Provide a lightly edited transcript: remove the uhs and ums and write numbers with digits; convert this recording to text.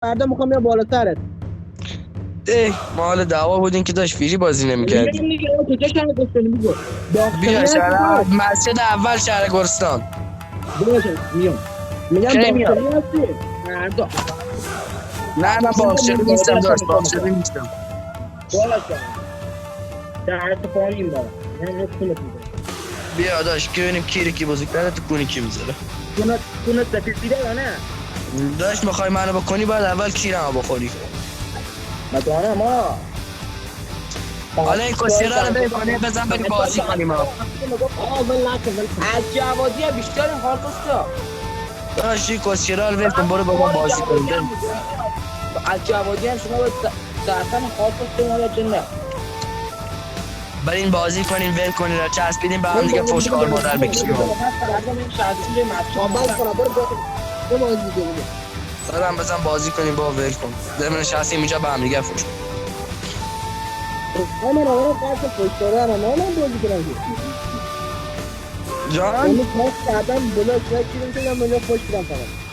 فردا میخوام بیام بالاترت. ما حالا دعوا بودین که داشت فیری بازی میگم نمی‌کردی. دیگه کجا شهر گفتنی میگو بیا باختنی شهر هستی تو. مسجد اول شهر گرستان. باشه میام. میگم کی میاد؟ باختنی هستی فردا. نه من فردا باقشبی من نیستم بازی داشت، میکنم. باقشبی نیستم. باشه شهر پایین دارم. من نکنم میگم. بیا داشت که ببینیم کی رو کی بزرگتره تو کنی کی میذاره. کنه سفیده یا نه؟ داشت میخوای منو بکنی بعد اول کیرمو بخوری. مدانه ما حالا این کسیرا رو ول کنه بزن بریم بازی کنیم ها. آقا ول نکن از جوادی ها بیشتر حال کستا داشت این کسیرا رو ول کن برو بابا بازی کنیم بریم. از جوادی هم شما به سرطان حال کستا ما یا جنه بریم بازی کنیم ول کنیم را چسبیدیم به هم دیگه فوش خار مادر بکشیم ها. دارم بزن بازی کنیم با ول کن. دم نشستیم اینجا به هم دیگه فوش. من آورا قصد پشتاره هم من بازی کنم جان یعنی کاس کردم بلاک رای چیرم که من خوش کنم فقط